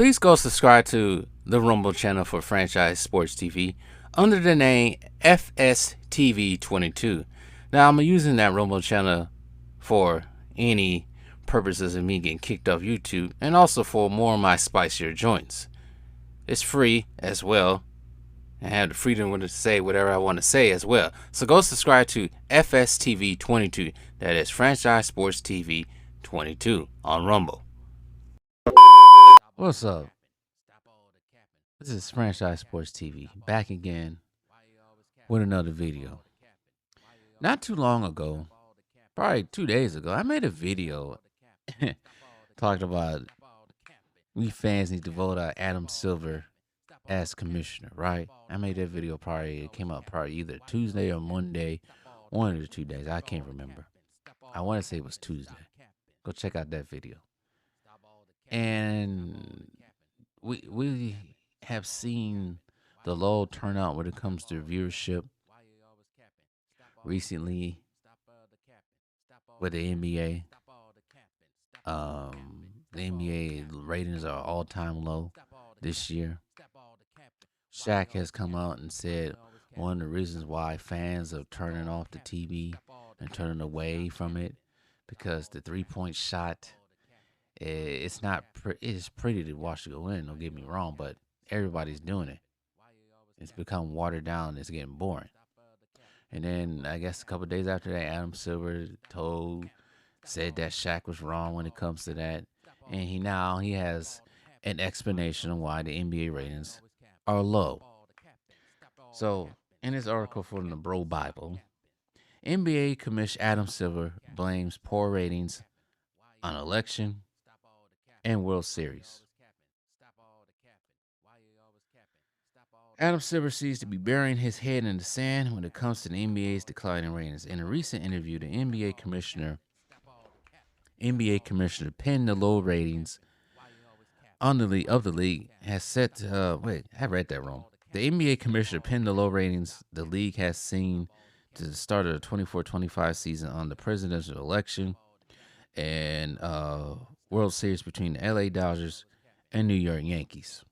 Please go subscribe to the Rumble channel for Franchise Sports TV under the name FSTV22. Now, I'm using that Rumble channel for any purposes of me getting kicked off YouTube and also for more of my spicier joints. It's free as well. I have the freedom to say whatever I want to say as well. So go subscribe to FSTV22. That is Franchise Sports TV 22 on Rumble. What's up? This is Franchise Sports TV back again with another video. Not too long ago, probably 2 days ago, I made a video talked about we fans need to vote out Adam Silver as commissioner, right? I made that video it came out probably either Tuesday or Monday, one of the 2 days. I can't remember. I want to say it was Tuesday. Go check out that video. And we have seen the low turnout when it comes to viewership recently with the NBA. The NBA ratings are all-time low this year. Shaq has come out and said one of the reasons why fans are turning off the TV and turning away from it because the three-point shot, it is pretty to watch it go in, don't get me wrong, but everybody's doing it. It's become watered down. It's getting boring. And then I guess a couple of days after that, Adam Silver said that Shaq was wrong when it comes to that. And he has an explanation on why the NBA ratings are low. So in this article from the Bro Bible, NBA Commissioner Adam Silver blames poor ratings on election and World Series. Adam Silver seems to be burying his head in the sand when it comes to the NBA's declining ratings. In a recent interview, the NBA commissioner pinned the low ratings of the league has set. Wait, I read that wrong. The NBA commissioner pinned the low ratings the league has seen to the start of the 24-25 season on the presidential election and World Series between the LA Dodgers and New York Yankees.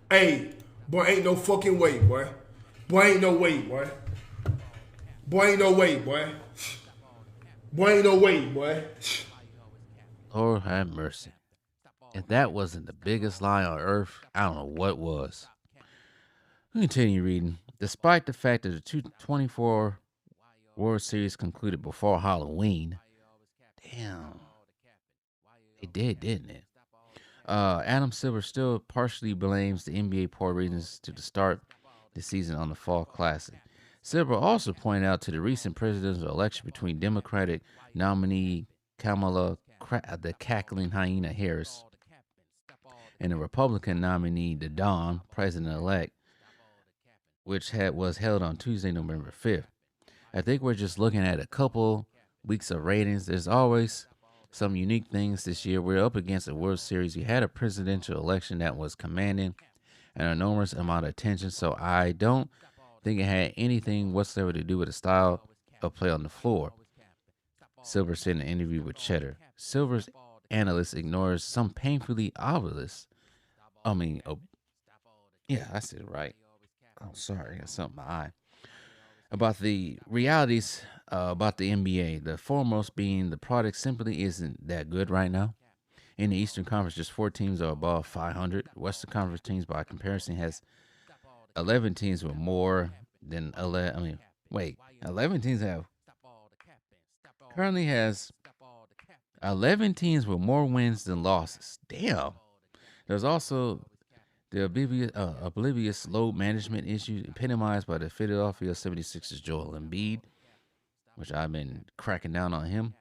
Hey, boy, ain't no fucking way, boy. Boy, ain't no way, boy. Boy, ain't no way, boy. Boy, ain't no way, boy. Lord have mercy. If that wasn't the biggest lie on earth, I don't know what was. We continue reading. Despite the fact that the 2024 World Series concluded before Halloween, damn, it did, didn't it? Adam Silver still partially blames the NBA poor ratings to the start the season on the Fall Classic. Silver also pointed out to the recent presidential election between Democratic nominee Kamala the Cackling Hyena Harris and the Republican nominee the Don, president-elect, which was held on Tuesday, November 5th. I think we're just looking at a couple weeks of ratings. There's always some unique things this year. We're up against a World Series. We had a presidential election that was commanding an enormous amount of attention, so I don't think it had anything whatsoever to do with the style of play on the floor. Silver said in an interview with Cheddar. Silver's analyst ignores some painfully obvious. Yeah, I said it right. Oh, sorry, I got something in my eye. About the realities about the NBA, the foremost being the product simply isn't that good right now. In the Eastern Conference, just 4 teams are above 500. Western Conference teams, by comparison, has 11 teams with more than 11. 11 teams currently has 11 teams with more wins than losses. Damn. There's also the oblivious load management issue epitomized by the Philadelphia 76ers Joel Embiid, which I've been cracking down on him.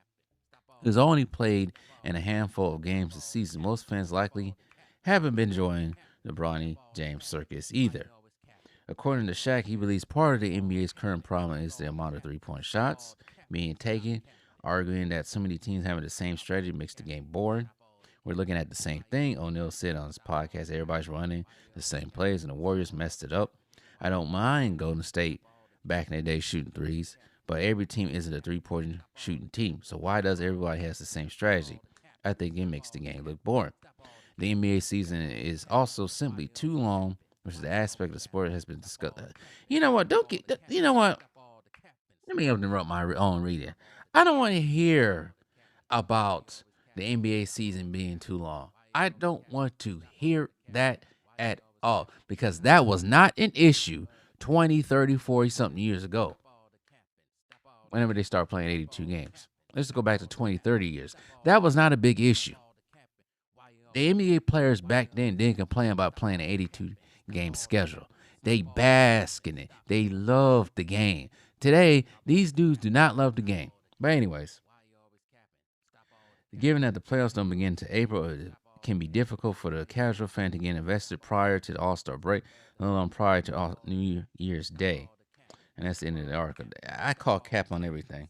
He's only played in a handful of games this season. Most fans likely haven't been enjoying the Bronny James circus either. According to Shaq, he believes part of the NBA's current problem is the amount of three-point shots being taken, arguing that so many teams having the same strategy makes the game boring. We're looking at the same thing. O'Neal said on his podcast, everybody's running the same plays, and the Warriors messed it up. I don't mind Golden State back in the day shooting threes, but every team isn't a three-point shooting team. So why does everybody has the same strategy? I think it makes the game look boring. The NBA season is also simply too long, which is the aspect of the sport that has been discussed. You know what? Don't get. You know what? Let me interrupt my own reading. I don't want to hear about the NBA season being too long. I don't want to hear that at all because that was not an issue 20, 30, 40 something years ago whenever they start playing 82 games. Let's go back to 20, 30 years. That was not a big issue. The NBA players back then didn't complain about playing an 82 game schedule. They bask in it. They loved the game. Today, these dudes do not love the game. But anyways, given that the playoffs don't begin until April, it can be difficult for the casual fan to get invested prior to the All-Star break, let alone prior to New Year's Day. And that's the end of the article. I call cap on everything.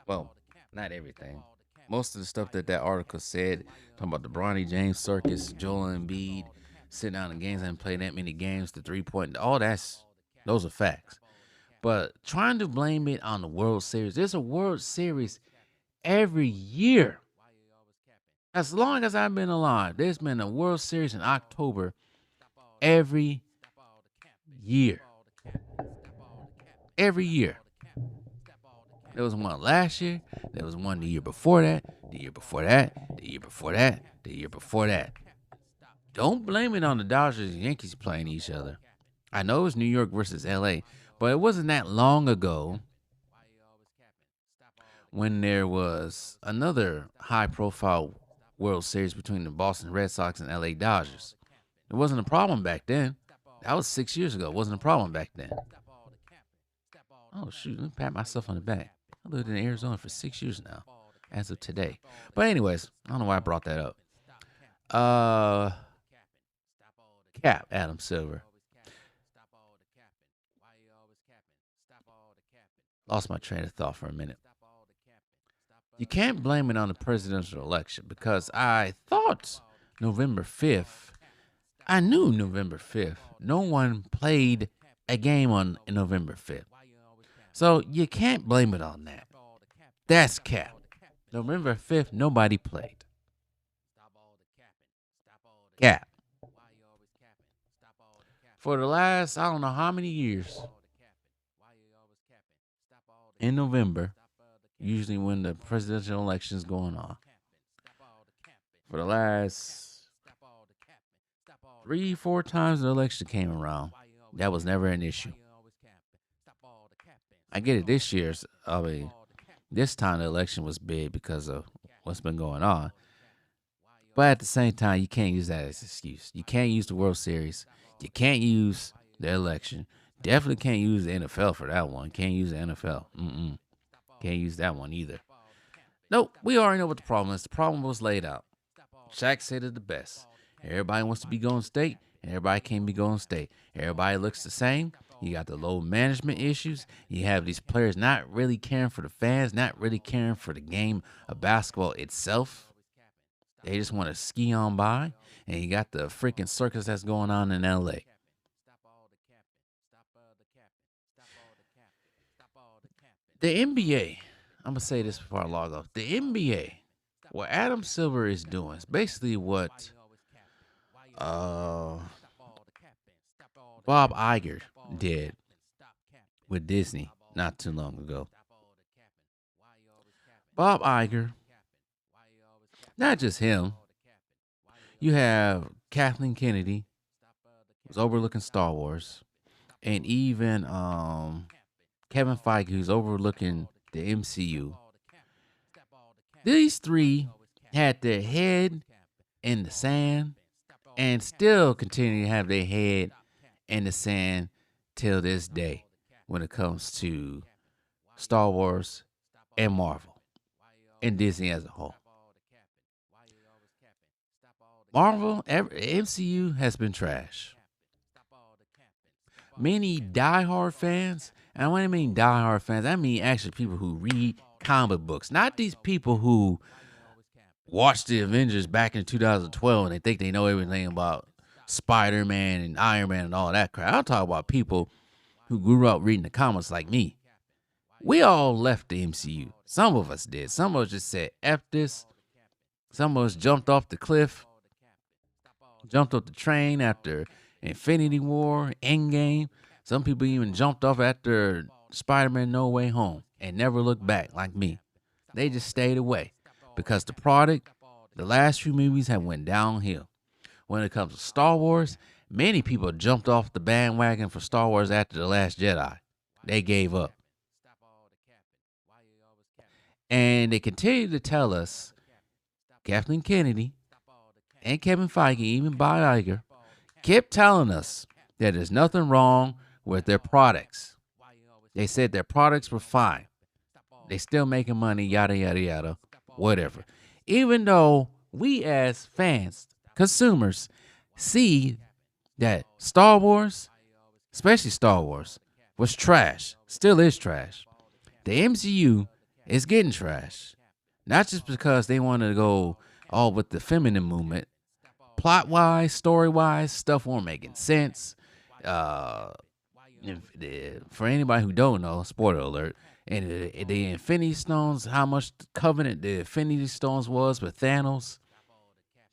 Well, not everything. Most of the stuff that article said, talking about the Bronny James circus, Joel Embiid, sitting down in games and playing that many games, the 3-point, those are facts. But trying to blame it on the World Series, there's a World Series every year. As long as I've been alive, there's been a World Series in October every year. Every year. There was one last year. There was one the year before that. The year before that. The year before that. The year before that. Don't blame it on the Dodgers and Yankees playing each other. I know it was New York versus LA, but it wasn't that long ago when there was another high-profile World Series between the Boston Red Sox and LA Dodgers. It wasn't a problem back then. That was 6 years ago. It wasn't a problem back then. Oh, shoot. Let me pat myself on the back. I lived in Arizona for 6 years now, as of today. But anyways, I don't know why I brought that up. Cap, Adam Silver. Lost my train of thought for a minute. You can't blame it on the presidential election because I thought November 5th, I knew November 5th, no one played a game on November 5th. So you can't blame it on that. That's cap. November 5th, nobody played. Cap. For the last, I don't know how many years, in November, usually when the presidential election is going on, for the last 3-4 times the election came around, that was never an issue. I get it this time the election was big because of what's been going on. But at the same time, you can't use that as an excuse. You can't use the World Series. You can't use the election. Definitely can't use the NFL for that one. Can't use the NFL. Can't use that one either. Nope, we already know what the problem is. The problem was laid out. Shaq said it the best. Everybody wants to be Golden State. Everybody can't be Golden State. Everybody looks the same. You got the low management issues. You have these players not really caring for the fans, not really caring for the game of basketball itself. They just want to ski on by. And you got the freaking circus that's going on in LA. The NBA, I'm going to say this before I log off. The NBA, what Adam Silver is doing is basically what Bob Iger did with Disney not too long ago. Bob Iger, not just him, you have Kathleen Kennedy, who's overlooking Star Wars, and even Kevin Feige, who's overlooking the MCU. These three had their head in the sand and still continue to have their head in the sand till this day when it comes to Star Wars and Marvel and Disney as a whole. Marvel, MCU has been trash. Many diehard fans, and when I mean diehard fans, I mean actually people who read comic books, not these people who watched the Avengers back in 2012 and they think they know everything about Spider-Man and Iron Man and all that crap. I'll talk about people who grew up reading the comics like me. We all left the MCU. Some of us did. Some of us just said, F this. Some of us jumped off the cliff jumped off the train after Infinity War, Endgame. Some people even jumped off after Spider-Man No Way Home and never looked back like me. They just stayed away because the last few movies have went downhill. When it comes to Star Wars, many people jumped off the bandwagon for Star Wars after The Last Jedi. They gave up. And they continue to tell us, Kathleen Kennedy and Kevin Feige, even Bob Iger, kept telling us that there's nothing wrong with their products. They said their products were fine. They still making money, yada, yada, yada, whatever. Even though we as fans, consumers, see that Star Wars, especially Star Wars, was trash, still is trash. The MCU is getting trash. Not just because they want to go all with the feminine movement. Plot-wise, story-wise, stuff weren't making sense. For anybody who don't know, spoiler alert, and the Infinity Stones, how much covenant the Infinity Stones was with Thanos,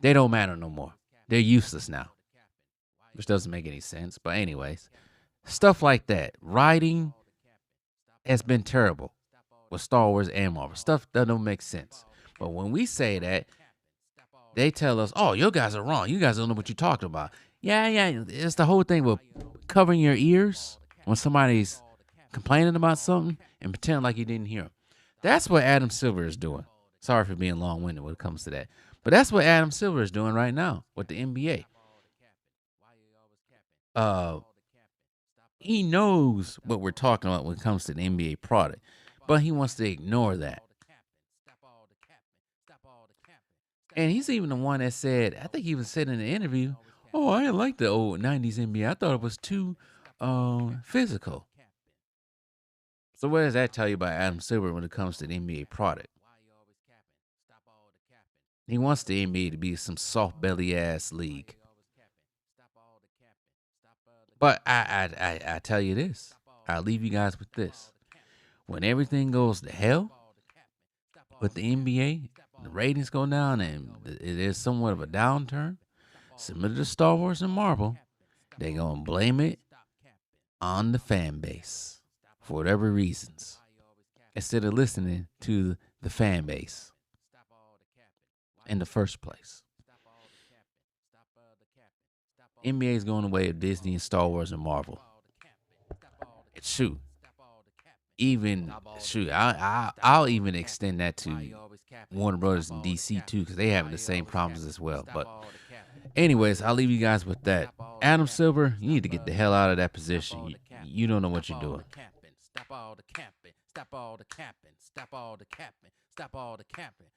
they don't matter no more. They're useless now, which doesn't make any sense. But anyways, stuff like that. Writing has been terrible with Star Wars and Marvel. Stuff that don't make sense. But when we say that, they tell us, oh, you guys are wrong. You guys don't know what you're talking about. Yeah. It's the whole thing with covering your ears when somebody's complaining about something and pretend like you didn't hear them. That's what Adam Silver is doing. Sorry for being long-winded when it comes to that. But that's what Adam Silver is doing right now with the NBA. He knows what we're talking about when it comes to the NBA product, but he wants to ignore that. And he's even the one that said, I think he even said in the interview, oh, I didn't like the old 90s NBA. I thought it was too physical. So what does that tell you about Adam Silver when it comes to the NBA product? He wants the NBA to be some soft belly ass league. But I tell you this. I'll leave you guys with this. When everything goes to hell with the NBA, the ratings go down and it is somewhat of a downturn, similar to Star Wars and Marvel, they're going to blame it on the fan base for whatever reasons, instead of listening to the fan base in the first place. NBA is going away with Disney and Star Wars and Marvel. I'll even extend that to Warner Brothers and DC too, because they having the same problems as well. But anyways, I'll leave you guys with that. Adam Silver, you need to get the hell out of that position. You don't know what you're doing. Stop all the capping. Stop all the capping. Stop all the capping. Stop all the capping.